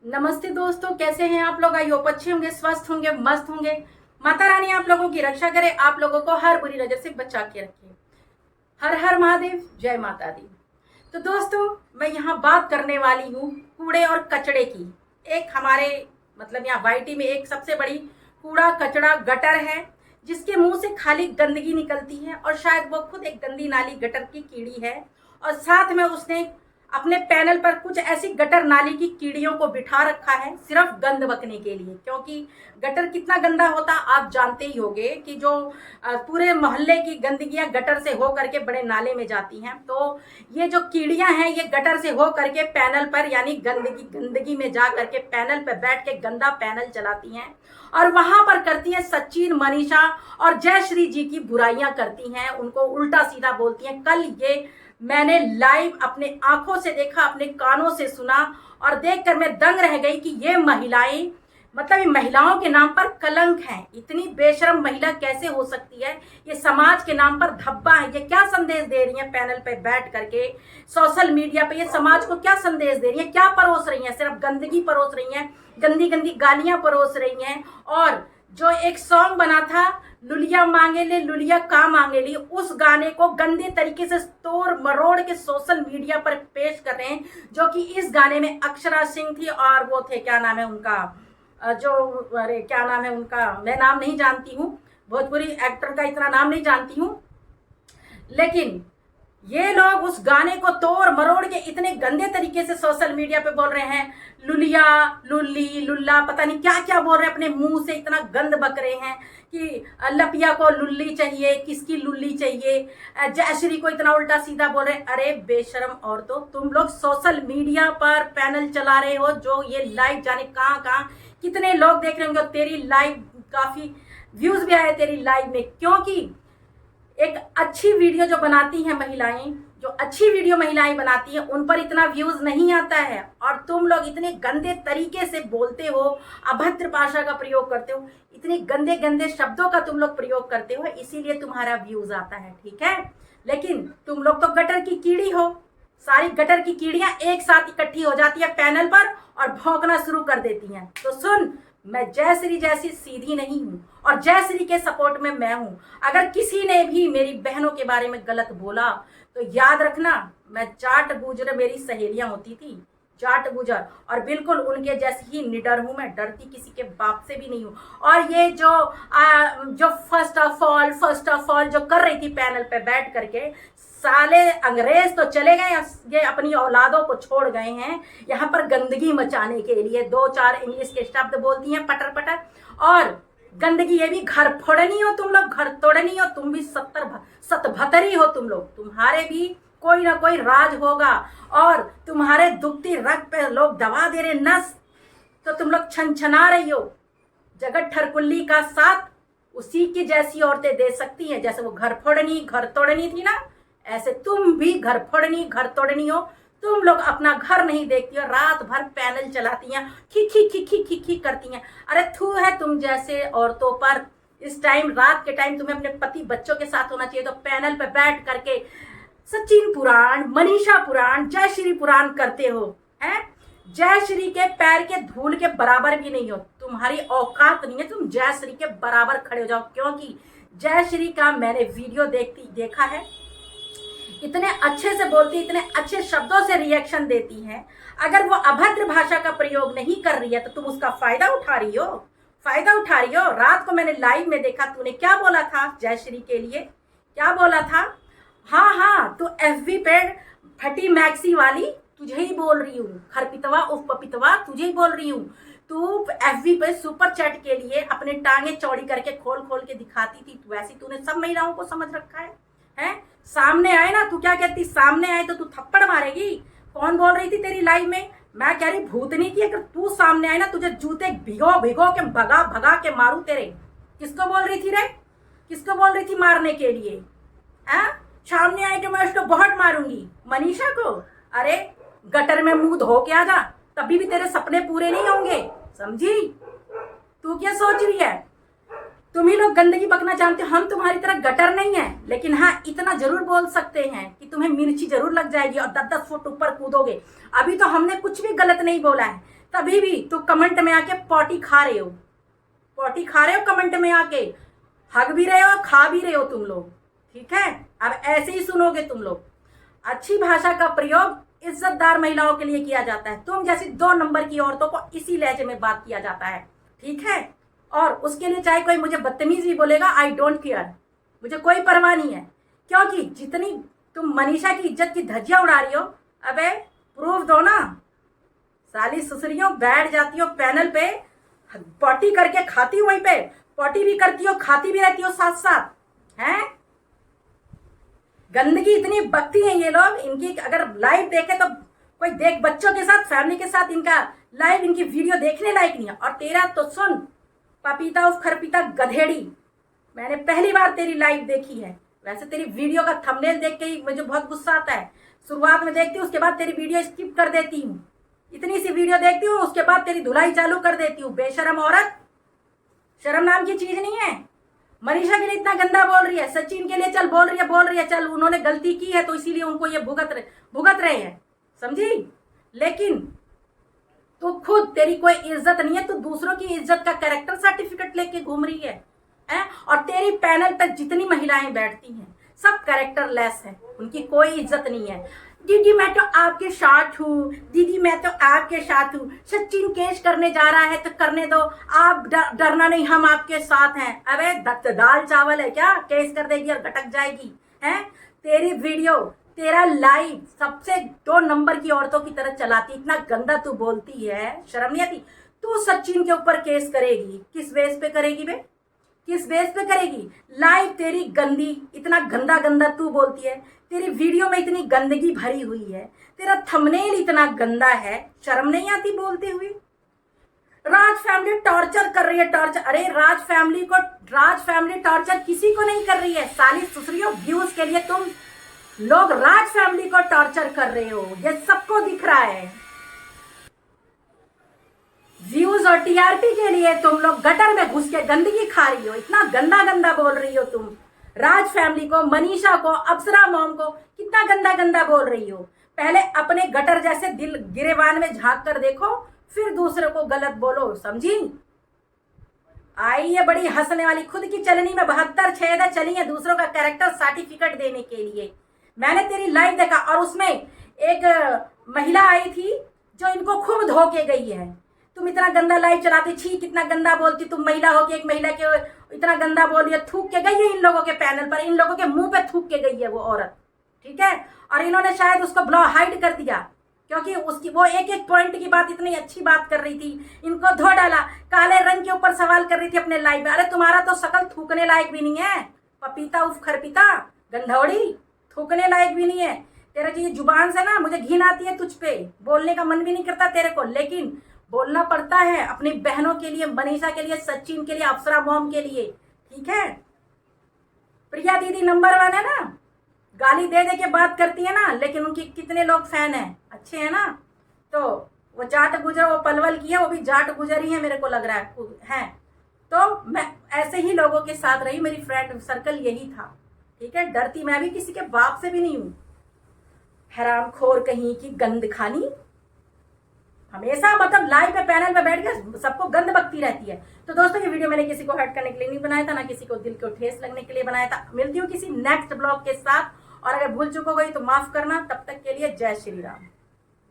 नमस्ते दोस्तों, कैसे हैं आप लोग। आई होप अच्छे होंगे, स्वस्थ होंगे, मस्त होंगे। माता रानी आप लोगों की रक्षा करे, आप लोगों को हर बुरी नजर से बचा के रखे। हर हर महादेव, जय माता दी। तो दोस्तों, मैं यहाँ बात करने वाली हूँ कूड़े और कचड़े की। एक हमारे मतलब यहाँ वाईटी में एक सबसे बड़ी कूड़ा कचड़ा गटर है, जिसके मुंह से खाली गंदगी निकलती है और शायद वो खुद एक गंदी नाली गटर की कीड़ी है। और साथ में उसने अपने पैनल पर कुछ ऐसी गटर नाली की कीड़ियों को बिठा रखा है सिर्फ गंद बकने के लिए, क्योंकि गटर कितना गंदा होता आप जानते ही होंगे कि जो पूरे मोहल्ले की गंदगियां गटर से हो करके बड़े नाले में जाती हैं। तो ये जो कीड़ियां हैं ये गटर से हो करके पैनल पर यानी गंदगी में जा करके पैनल पर बैठ के गंदा पैनल चलाती हैं और वहां पर करती हैं सचिन, मनीषा और जयश्री जी की बुराइयां करती हैं, उनको उल्टा सीधा बोलती हैं। कल ये मैंने लाइव अपने आंखों से देखा, अपने कानों से सुना और देखकर मैं दंग रह गई कि ये महिलाएं मतलब ये महिलाओं के नाम पर कलंक हैं। इतनी बेशरम महिला कैसे हो सकती है। ये समाज के नाम पर धब्बा है। ये क्या संदेश दे रही है पैनल पे बैठ करके सोशल मीडिया पे। ये समाज को क्या संदेश दे रही है, क्या परोस रही है। सिर्फ गंदगी परोस रही है, गंदी गंदी गालियां परोस रही हैं। और जो एक सॉन्ग बना था लुलिया मांगे ले लुलिया का मांगे ली, उस गाने को गंदे तरीके से तोड़ मरोड़ के सोशल मीडिया पर पेश कर रहे हैं। जो कि इस गाने में अक्षरा सिंह थी और वो थे, क्या नाम है उनका, जो अरे क्या नाम है उनका, मैं नाम नहीं जानती हूँ, भोजपुरी एक्टर का इतना नाम नहीं जानती हूँ। लेकिन ये लोग उस गाने को तोड़ मरोड़ के इतने गंदे तरीके से सोशल मीडिया पे बोल रहे हैं, लुलिया लुल्ली लुल्ला पता नहीं क्या क्या बोल रहे हैं, अपने मुंह से इतना गंद बक रहे हैं कि लपिया को लुल्ली चाहिए, किसकी लुल्ली चाहिए, जयश्री को इतना उल्टा सीधा बोल रहे हैं। अरे बेशरम औरतों, तुम लोग सोशल मीडिया पर पैनल चला रहे हो, जो ये लाइव जाने कहाँ कहाँ कितने लोग देख रहे होंगे। तेरी लाइव काफी व्यूज भी आए तेरी लाइव में, क्योंकि एक अच्छी वीडियो जो बनाती हैं महिलाएं, जो अच्छी वीडियो महिलाएं बनाती हैं उन पर इतना व्यूज नहीं आता है। और तुम लोग इतने गंदे तरीके से बोलते हो, अभद्र भाषा का प्रयोग करते हो, इतने गंदे गंदे शब्दों का तुम लोग प्रयोग करते हो, इसीलिए तुम्हारा व्यूज आता है, ठीक है। लेकिन तुम लोग तो गटर की कीड़ी हो। सारी गटर की कीड़ियां एक साथ इकट्ठी हो जाती है पैनल पर और भौंकना शुरू कर देती हैं। तो सुन, मैं जयश्री जैसी सीधी नहीं हूं और जयश्री के सपोर्ट में मैं हूं। अगर किसी ने भी मेरी बहनों के बारे में गलत बोला तो याद रखना, मैं जाट गुजर मेरी सहेलियां होती थी, जाट गुजर, और बिल्कुल उनके जैसी ही निडर हूं। मैं डरती किसी के बाप से भी नहीं हूं। और ये जो फर्स्ट ऑफ ऑल जो कर रही थी पैनल पे बैठ करके, साले अंग्रेज तो चले गए, ये अपनी औलादों को छोड़ गए हैं यहाँ पर गंदगी मचाने के लिए। दो चार इंग्लिश के शब्द बोलती हैं पटर पटर, और गंदगी ये भी घर फोड़नी हो तुम लोग, घर तोड़नी हो। तुम भी सतभतरी हो तुम लोग, तुम्हारे भी कोई ना कोई राज होगा और तुम्हारे दुखती रग पे लोग दबा दे रहे नस, तो तुम लोग छनछना रही हो। जगत ठरकुल्ली का साथ उसी की जैसी औरतें दे सकती हैं, जैसे वो घर फोड़नी घर तोड़नी थी ना, ऐसे तुम भी घर फोड़नी घर तोड़नी हो। तुम लोग अपना घर नहीं देखती हो, रात भर पैनल चलाती हैं, खी खी खी खी खी खी करती हैं। अरे थू है तुम जैसे औरतों पर। इस टाइम रात के टाइम तुम्हें अपने पति बच्चों के साथ होना चाहिए, तो पैनल पे बैठ करके सचिन पुराण, मनीषा पुराण, जयश्री पुराण करते हो हैं। जयश्री के पैर के धूल के बराबर भी नहीं हो, तुम्हारी औकात नहीं है तुम जयश्री के बराबर खड़े हो जाओ। क्योंकि जयश्री का मैंने वीडियो देखा है, इतने अच्छे से बोलती, इतने अच्छे शब्दों से रिएक्शन देती है। अगर वो अभद्र भाषा का प्रयोग नहीं कर रही है तो तुम उसका फायदा उठा रही हो, फायदा उठा रही हो। रात को मैंने लाइव में देखा, तूने क्या बोला था जयश्री के लिए, क्या बोला था। हाँ, तू एफबी पे फटी मैक्सी वाली तुझे ही बोल रही हूँ, खरपितवा उफ पपितवा तुझे ही बोल रही हूँ। तू एफबी पे सुपर चैट के लिए अपने टांगे चौड़ी करके खोल खोल के दिखाती थी, वैसी तूने सब महिलाओं को समझ रखा है। सामने आए ना, तू क्या कहती, सामने आए तो तू थप्पड़ मारेगी। कौन बोल रही थी तेरी लाइव में, मैं कह रही भूतनी थी। अगर तू सामने आए ना, तुझे जूते भिगो भिगो के भगा भगा के मारू तेरे। किसको बोल रही थी रे, किसको बोल रही थी मारने के लिए। सामने आए कि मैं उसको बहुत मारूंगी, मनीषा को। अरे गटर में मुंह धो के आ जा, तभी भी तेरे सपने पूरे नहीं होंगे, समझी। तू क्या सोच रही है, तुम ही लोग गंदगी बकना जानते हो, हम तुम्हारी तरह गटर नहीं है। लेकिन हाँ, इतना जरूर बोल सकते हैं कि तुम्हें मिर्ची जरूर लग जाएगी और 10-10 फुट ऊपर कूदोगे। अभी तो हमने कुछ भी गलत नहीं बोला है, तभी भी तो कमेंट में आके पॉटी खा रहे हो, पॉटी खा रहे हो कमेंट में आके, हग भी रहे हो खा भी रहे हो तुम लोग। ठीक है, अब ऐसे ही सुनोगे तुम लोग। अच्छी भाषा का प्रयोग इज्जतदार महिलाओं के लिए किया जाता है, तुम जैसी 2 नंबर की औरतों को इसी लहजे में बात किया जाता है। ठीक है, और उसके लिए चाहे कोई मुझे बदतमीज भी बोलेगा, आई डोंट केयर, मुझे कोई परवाह नहीं है। क्योंकि जितनी तुम मनीषा की इज्जत की धज्जियां उड़ा रही हो, अबे प्रूफ दो ना। साली सुसरियों बैठ जाती हो पैनल पे, पॉटी करके खाती हो, वहीं पे पॉटी भी करती हो खाती भी रहती हो साथ साथ। हैं, गंदगी इतनी बकती हैं ये लोग, इनकी अगर लाइव देखे तो कोई देख, बच्चों के साथ फैमिली के साथ इनका लाइव, इनकी वीडियो देखने लायक नहीं है। और तेरा तो सुन पपीता उफ खरपीता गधेड़ी, मैंने पहली बार तेरी लाइव देखी है। वैसे तेरी वीडियो का थंबनेल देख के ही मुझे बहुत गुस्सा आता है। शुरुआत में देखती हूँ, उसके बाद तेरी वीडियो स्किप कर देती हूँ। इतनी सी वीडियो देखती हूँ, उसके बाद तेरी धुलाई चालू कर देती हूँ। बेशरम औरत, शर्म नाम की चीज नहीं है। मनीषा के लिए इतना गंदा बोल रही है, सचिन के लिए चल बोल रही है, चल उन्होंने गलती की है तो इसीलिए उनको ये भुगत रहे हैं, समझी। लेकिन तो खुद तेरी कोई इज्जत नहीं है, तू दूसरों की इज्जत का कैरेक्टर सर्टिफिकेट लेके घूम रही है। और तेरी पैनल पर जितनी महिलाएं बैठती हैं सब कैरेक्टर लेस है, उनकी कोई इज्जत नहीं है। दीदी मैं तो आपके साथ हूँ, दीदी मैं तो आपके साथ हूँ, सचिन केस करने जा रहा है तो करने दो, आप डरना नहीं, हम आपके साथ हैं। अबे दाल चावल है क्या, केस कर देगी और गटक जाएगी। हैं, तेरी वीडियो तेरा लाइव सबसे 2 नंबर की औरतों की तरह चलाती, इतना गंदा तू बोलती है, शर्म नहीं आती। तू सचिन के ऊपर केस करेगी, किस बेस पे करेगी बे, किस बेस पे करेगी। लाइव तेरी गंदी, इतना गंदा गंदा तू बोलती है, तेरी वीडियो में इतनी गंदगी भरी हुई है, तेरा थंबनेल इतना गंदा है, शर्म नहीं आती बोलते हुए। राज फैमिली टॉर्चर कर रही है, टॉर्चर। अरे राज फैमिली टॉर्चर किसी को नहीं कर रही है, साली सुसरियों। व्यूज के लिए तुम लोग राज फैमिली को टॉर्चर कर रहे हो, ये सबको दिख रहा है। व्यूज और टीआरपी के लिए तुम लोग गटर में घुस के गंदगी खा रही हो, इतना गंदा गंदा बोल रही हो तुम। राज फैमिली को, मनीषा को, अप्सरा मॉम को कितना गंदा गंदा बोल रही हो। पहले अपने गटर जैसे दिल गिरेबान में झांक कर देखो, फिर दूसरे को गलत बोलो, समझी। आई है बड़ी हंसने वाली, खुद की चलनी में 72 छेद चली है दूसरों का कैरेक्टर सर्टिफिकेट देने के लिए। मैंने तेरी लाइव देखा और उसमें एक महिला आई थी जो इनको खूब धो के गई है। तुम इतना गंदा लाइव चलाती, छी कितना गंदा बोलती, तुम महिला हो कि एक महिला के इतना गंदा बोल रही है। थूक के गई है इन लोगों के पैनल पर, इन लोगों के मुंह पे थूक के गई है वो औरत। ठीक है, और इन्होंने शायद उसको ब्लॉक हाइड कर दिया क्योंकि उसकी वो एक एक पॉइंट की बात, इतनी अच्छी बात कर रही थी, इनको धो डाला। काले रंग के ऊपर सवाल कर रही थी अपने लाइव में। अरे तुम्हारा तो शकल थूकने लायक भी नहीं है, पपीता उफ खरपीता गंधौड़ी, थूकने लायक भी नहीं है। तेरा जो जुबान से ना मुझे घिन आती है तुझ पे, बोलने का मन भी नहीं करता तेरे को, लेकिन बोलना पड़ता है अपनी बहनों के लिए, मनीषा के लिए, सचिन के लिए, अप्सरा मॉम के लिए। ठीक है, प्रिया दीदी नंबर 1 है ना, गाली दे दे के बात करती है ना, लेकिन उनकी कितने लोग फैन हैं, अच्छे हैं ना। तो वो जाट गुजर, वो पलवल की है, वो भी जाट गुजर ही है मेरे को लग रहा है। तो मैं ऐसे ही लोगों के साथ रही, मेरी फ्रेंड सर्कल यही था। ठीक है, डरती मैं भी किसी के बाप से भी नहीं हूं। हरामखोर कहीं की गंद खानी, हमेशा मतलब लाइव पे पैनल पे बैठ के सबको गंद बकती रहती है। तो दोस्तों ये वीडियो मैंने किसी को हर्ट करने के लिए नहीं बनाया था, ना किसी को दिल को ठेस लगने के लिए बनाया था। मिलती हूँ किसी नेक्स्ट ब्लॉग के साथ, और अगर भूल चुको गई तो माफ करना। तब तक के लिए जय श्री राम।